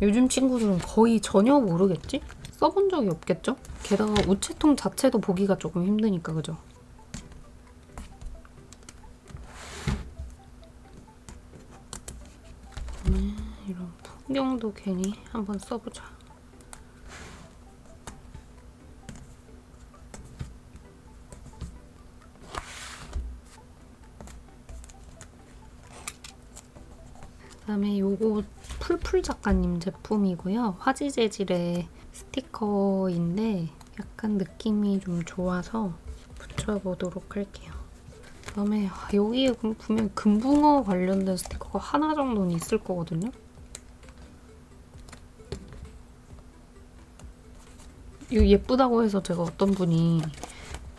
요즘 친구들은 거의 전혀 모르겠지? 써본 적이 없겠죠? 게다가 우체통 자체도 보기가 조금 힘드니까 그죠? 이런 풍경도 괜히 한번 써보자. 그다음에 요거 풀풀 작가님 제품이고요. 화지 재질의 스티커인데 약간 느낌이 좀 좋아서 붙여보도록 할게요. 그다음에 여기에 보면 금붕어 관련된 스티커가 하나 정도는 있을 거거든요. 이거 예쁘다고 해서 제가 어떤 분이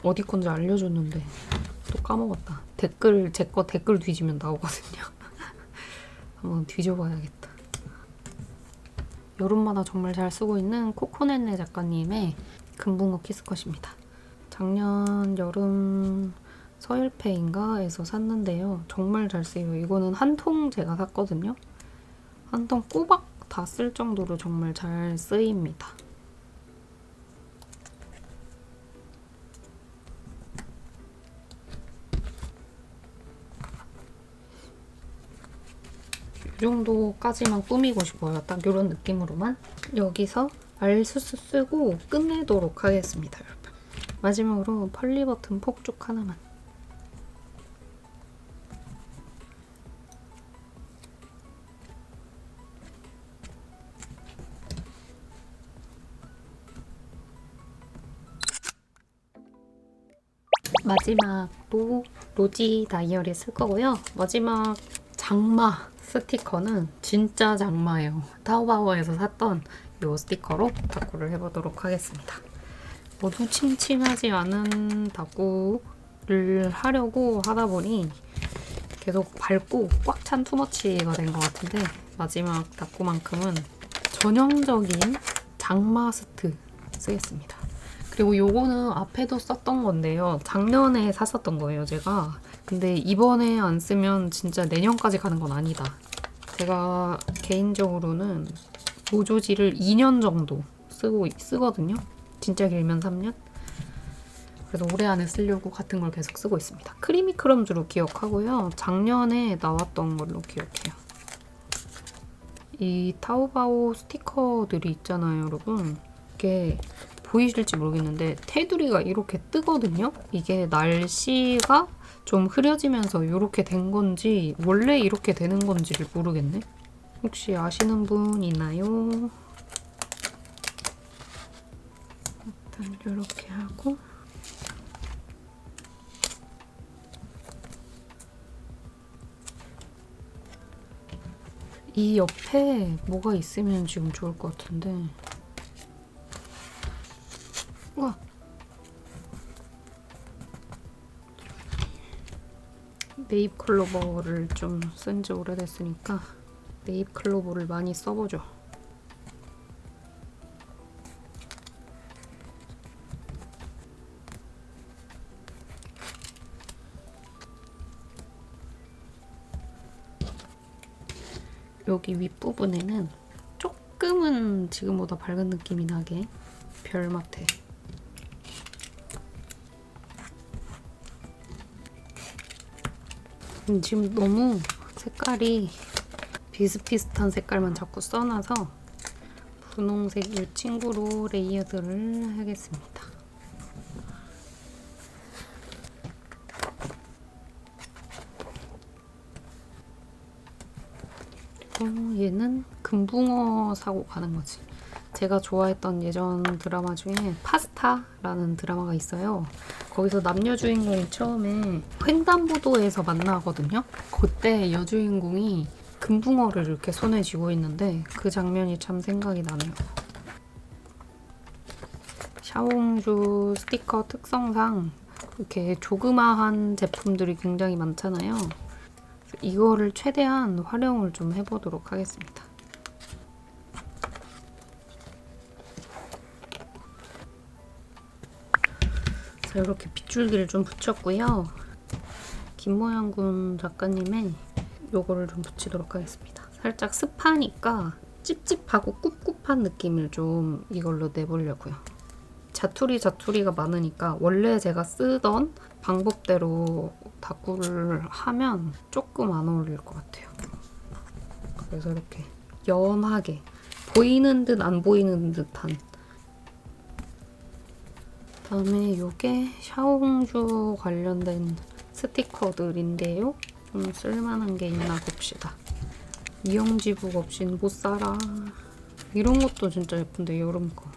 어디 건지 알려줬는데 또 까먹었다. 댓글, 제 거 댓글 뒤지면 나오거든요. 한번 뒤져봐야겠다. 여름마다 정말 잘 쓰고 있는 코코넷네 작가님의 금붕어 키스컷입니다. 작년 여름 서일페인가에서 샀는데요. 정말 잘 쓰여요. 이거는 한 통 제가 샀거든요. 한 통 꼬박 다 쓸 정도로 정말 잘 쓰입니다. 이 정도까지만 꾸미고 싶어요. 딱 이런 느낌으로만. 여기서 알수스 쓰고 끝내도록 하겠습니다, 여러분. 마지막으로 펄리 버튼 폭죽 하나만. 마지막도 로지 다이어리 쓸 거고요. 마지막 장마 스티커는 진짜 장마예요. 타오바오에서 샀던 이 스티커로 다꾸를 해보도록 하겠습니다. 모두 침침하지 않은 다꾸를 하려고 하다 보니 계속 밟고 꽉 찬 투머치가 된 것 같은데 마지막 다꾸만큼은 전형적인 장마 스트 쓰겠습니다. 그리고 요거는 앞에도 썼던 건데요. 작년에 샀었던 거예요, 제가. 근데 이번에 안 쓰면 진짜 내년까지 가는 건 아니다. 제가 개인적으로는 모조지를 2년 정도 쓰거든요. 진짜 길면 3년? 그래서 올해 안에 쓰려고 같은 걸 계속 쓰고 있습니다. 크리미 크럼즈로 기억하고요. 작년에 나왔던 걸로 기억해요. 이 타오바오 스티커들이 있잖아요, 여러분. 이게 보이실지 모르겠는데 테두리가 이렇게 뜨거든요. 이게 날씨가 좀 흐려지면서 이렇게 된 건지 원래 이렇게 되는 건지를 모르겠네. 혹시 아시는 분 있나요? 일단 이렇게 하고 이 옆에 뭐가 있으면 지금 좋을 것 같은데. 우와. 네잎 클로버를 좀 쓴 지 오래됐으니까 네잎 클로버를 많이 써보죠. 여기 윗부분에는 조금은 지금보다 밝은 느낌이 나게 별마테 지금 너무 색깔이 비슷비슷한 색깔만 자꾸 써놔서 분홍색 이 친구로 레이어드를 하겠습니다. 그리고 얘는 금붕어 사고 가는 거지. 제가 좋아했던 예전 드라마 중에 파스타라는 드라마가 있어요. 거기서 남녀 주인공이 처음에 횡단보도에서 만나거든요. 그때 여주인공이 금붕어를 이렇게 손에 쥐고 있는데 그 장면이 참 생각이 나네요. 샤오홍주 스티커 특성상 이렇게 조그마한 제품들이 굉장히 많잖아요. 이거를 최대한 활용을 좀 해보도록 하겠습니다. 자, 이렇게 빗줄기를 좀 붙였고요. 김모양군 작가님의 요거를 좀 붙이도록 하겠습니다. 살짝 습하니까 찝찝하고 꿉꿉한 느낌을 좀 이걸로 내보려고요. 자투리가 많으니까 원래 제가 쓰던 방법대로 다꾸를 하면 조금 안 어울릴 것 같아요. 그래서 이렇게 연하게 보이는 듯 안 보이는 듯한. 그다음에 요게 샤오홍주 관련된 스티커들인데요. 좀 쓸만한 게 있나 봅시다. 이영지북 없인 못 살아. 이런 것도 진짜 예쁜데 여름 거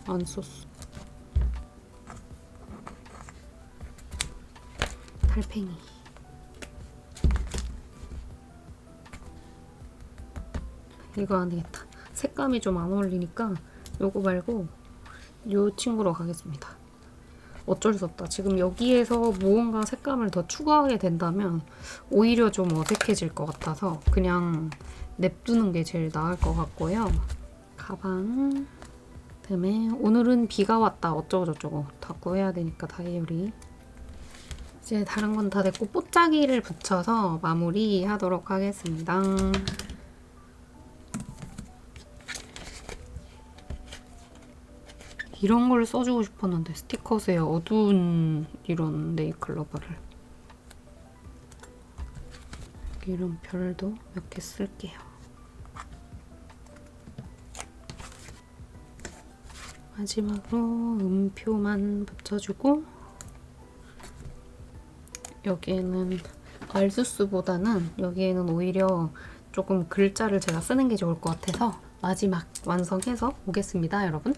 안 썼어. 달팽이. 이거 안 되겠다. 색감이 좀 안 어울리니까 요거 말고 요 친구로 가겠습니다. 어쩔 수 없다. 지금 여기에서 무언가 색감을 더 추가하게 된다면 오히려 좀 어색해질 것 같아서 그냥 냅두는 게 제일 나을 것 같고요. 가방. 그다음에 오늘은 비가 왔다 어쩌고저쩌고 다꾸 해야 되니까 다이어리. 이제 다른 건 다 됐고 뽀짝이를 붙여서 마무리하도록 하겠습니다. 이런 걸 써주고 싶었는데 스티커스의 어두운 이런 네잎클로버를. 이런 별도 몇 개 쓸게요. 마지막으로 음표만 붙여주고 여기에는 알수스보다는 여기에는 오히려 조금 글자를 제가 쓰는 게 좋을 것 같아서 마지막 완성해서 오겠습니다, 여러분.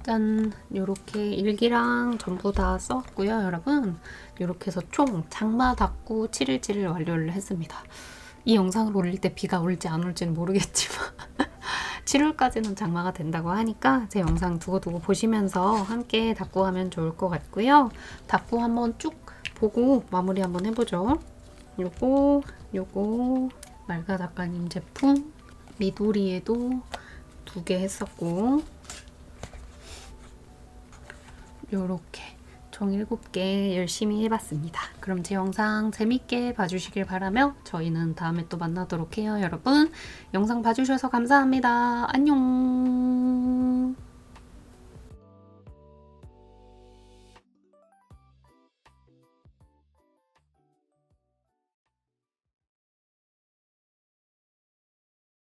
짠! 요렇게 일기랑 전부 다 썼고요, 여러분. 요렇게 해서 총 장마 다꾸 7일치를 완료를 했습니다. 이 영상을 올릴 때 비가 올지 안 올지는 모르겠지만 7월까지는 장마가 된다고 하니까 제 영상 두고두고 보시면서 함께 다꾸하면 좋을 것 같고요. 다꾸 한번 쭉 보고 마무리 한번 해보죠. 요거 말가 작가님 제품 미도리에도 2개 했었고 요렇게 총 7개 열심히 해봤습니다. 그럼 제 영상 재밌게 봐주시길 바라며 저희는 다음에 또 만나도록 해요, 여러분. 영상 봐주셔서 감사합니다. 안녕.